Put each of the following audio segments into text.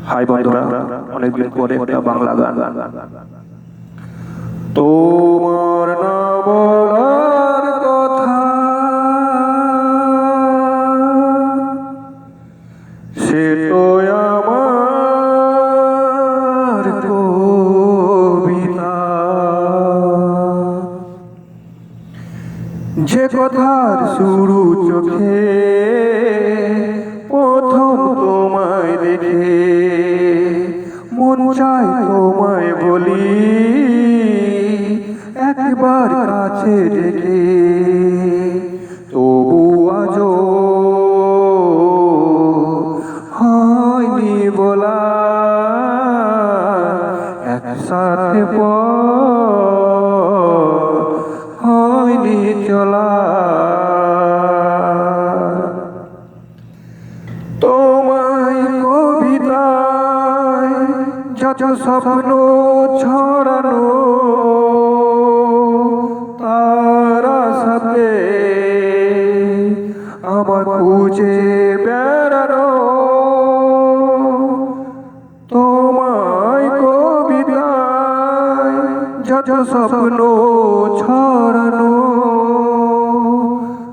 High বন্ধুরা, অনেকদিন পরে একটা বাংলা গান। তোমার না বলার কথা সে তো আমার কবিতা, যে কথার শুরু চোখে প্রথম তোমায় দেখে মন চায় তোমায় বলি একবার কাছে ডেকে, তবু আজও হয়নি বলা একসাথে হয়নি চলা। তোমায় কবিতায় যত স্বপ্ন ছড়ানো তারা সাথে আমার খুঁজে বেড়ানো, তোমায় কবিতায় যত স্বপ্ন ছড়ানো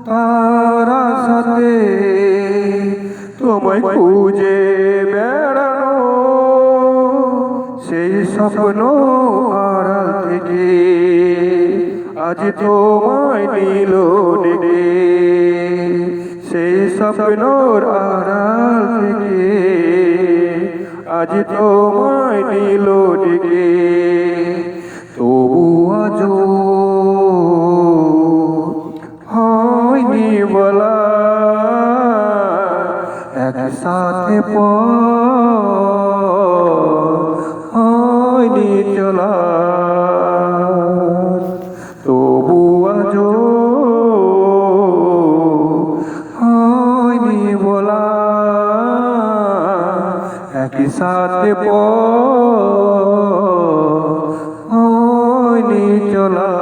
তারা সাথে তোমায় খুঁজে বেড়ানো, সেই স্বপ্ন আড়াল থেকে আজ তোমায় নিল ডেকে, সেই স্বপ্নর আড়াল থেকে আজ তোমায় নিল ডেকে, তবু আজও হয়নি বলা একসাথে হয়নি চলা, তবু আজও হয়নি বলা একসাথে হয়নি চলা,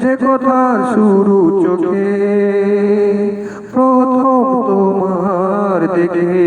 যে কথার শুরু চোখে প্রথম তোমার দেখে